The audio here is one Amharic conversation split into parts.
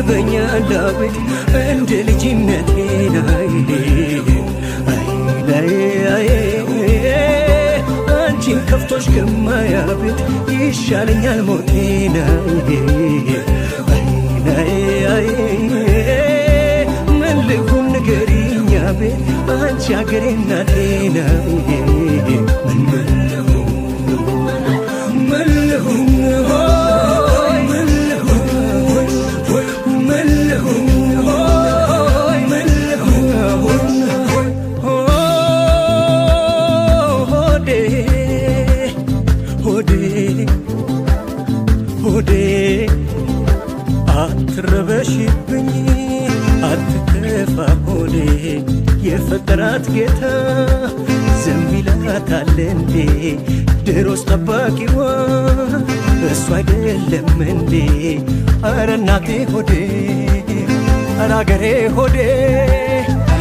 ይርበኛል አቤት እንደ ልጅነቴ አንቺን ከፍቶሽ ከማያቤት ይሻለኛል ሞቴ ምን ልሁን ንገሪኝ አቤት አንቺ አገሬ እናቴ አትረበሽብኝ አትከፋ ሆዴ የፈጠራት ጌታ ዝም ይላታል እንዴ ድሮስ ጠባቂዋ እሱ አይደለም እንዴ ኧረ እናቴ ሆዴ ኧረ አገሬ ሆዴ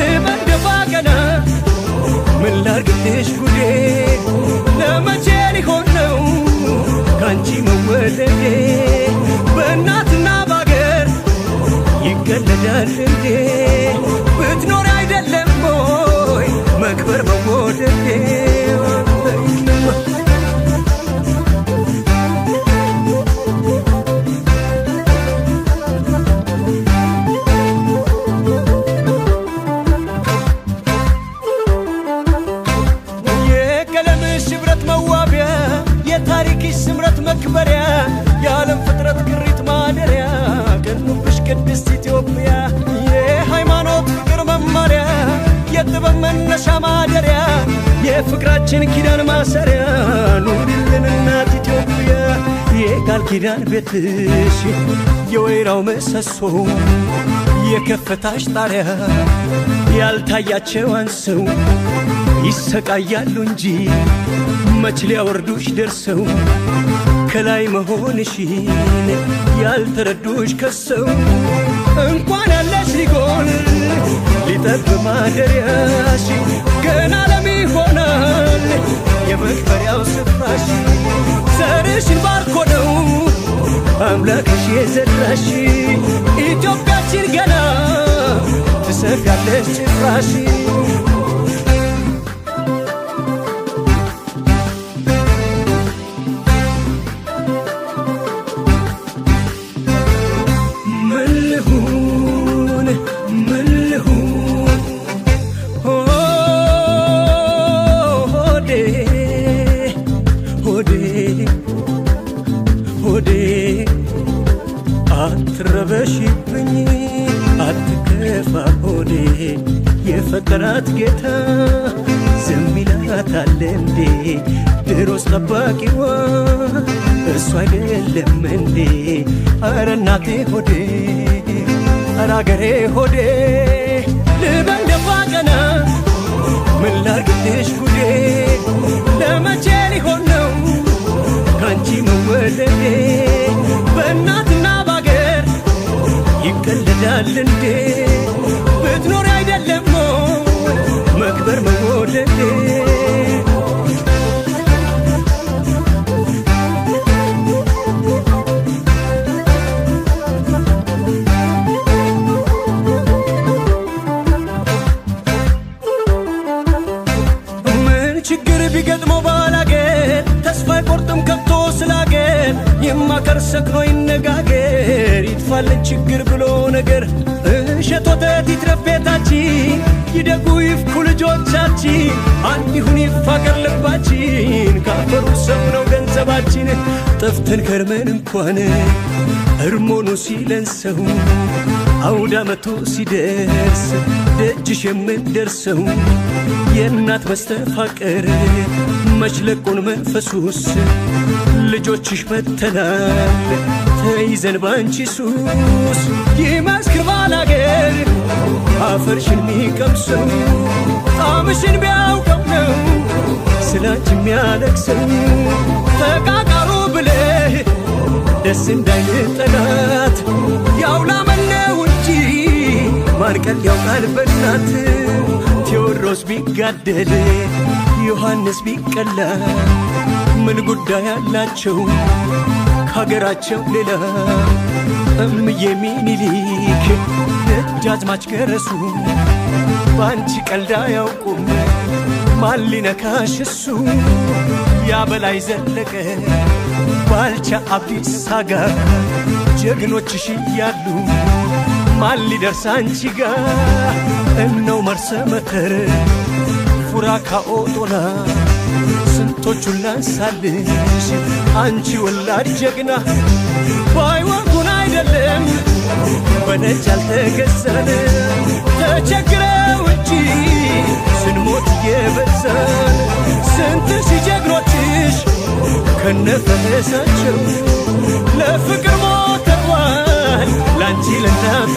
ልበደፋ ቀና ምን ላርግልሽ ጉዴ ለመቼ ሊሆን ነው ካንቺ መወለዴ በእናትና ባገር ይገለዳል እንዴ ብትኖር አይደለም ሆይ መክበር መወደዴ የቀለምሽ ሽብረት መዋቢያ የታሪክሽ ስምረት መክበሪያ የዓለም ፍጥረት ግሪት ማደሪያ ቀኑብሽ ቅድስት ኢትዮጵያ የሃይማኖት ፍቅር መማሪያ የጥበብ መነሻ ማደሪያ የፍቅራችን ኪዳን ማሰሪያ ኑሪልን እናት ኢትዮጵያ የቃል ኪዳን ቤትሽ የወይራው ምሰሶ የከፍታሽ ጣሪያ ያልታያቸው አንሰው ይሰቃያሉ እንጂ መች ሊያወርዱሽ ደርሰው ከላይ መሆንሽን ያልተረዱሽ ከሰው እንኳን ያለሽ ሊጎል ሊጠብ ማደሪያሽ ገና ለም ይሆናል የመክበሪያው ስፍራሽ ዘርሽን ባርኮ ነው አምላክሽ የዘራሽ ኢትዮጵያችን ገና ትሰፊያለሽ ጭፍራሽ አትረበሽብኝ አትከፋ ሆዴ የፈጠራት ጌታ ዝም ይላታል እንዴ ድሮስ ጠባቂዋ እሱ አይደለም እንዴ ኧረ እናቴ ሆዴ ኧረ አገሬ ሆዴ ልበል ደፋ ቀና ምን ላርግልሽ ጉዴ ለመቼ ሊሆን ነው ካንቺ መወለዴ በእናትና ባገር ይቀለዳል እንዴ ብትኖር አይደለም መክበር መወደዴ ችግር ቢገጥመው ባላገር ተስፋ አይቆርጥም ከቶ ስላገር የማከር ሰክኖ ይነጋገር ይጥፋልን ችግር ብሎ ነገር እሸት ወተት ይትረፍ ቤታችን ይደጉ ይፍኩ ልጆቻችን አንድ ይሁን ይፋቀር ልባችን ካፈሩ ሰው ነው ገንዘባችን ጠፍተን ከርመን እንኳን እርሞኑ ሲለን ሰው አውደ ዓመቱ ሲደርስ ደጅሽ የምንደርሰው የእናት መስተፋቀር መችለቁን መንፈሱስ ልጆችሽ መተናል ተይዘን ባንቺ ሱስ ይመስክር ባላገር አፈርሽን ሚቀምሰው ጣምሽን ቢያውቀው ነው ስላንቺ የሚያለቅሰው ተቃቃሩ ብለህ ደስ እንዳይል ጠላት ያውላመነው እንጂ ማርቀል ያውቃል በእናት ቴዎድሮስ ቢጋደል ዮሐንስ ቢቀላ ምን ጉዳይ አላቸው ከሀገራቸው ሌላ እምዬ ሚኒሊክ ደጃዝማች ገረሱ ባንቺ ቀልድ አያውቁም ማን ሊነካሽ እሱ ያበላይ ዘለቀ ባልቻ አብዲሳ ጋር ጀግኖችሽ እያሉ ማን ሊደርስ አንቺ ጋር እነው መርሰ መተር ፉራ ካኦጦና ስንቶቹን ላንሳልሽ አንቺ ወላድ ጀግና ባይወጉን አይደለም በነጭ አልተገዛን ተቸግረው እንጂ ስንሞት እየበዛን ስንት ሺህ ጀግኖችሽ ከነፈረሳቸው ለፍቅር ሞተዋል ላንቺ ለናታ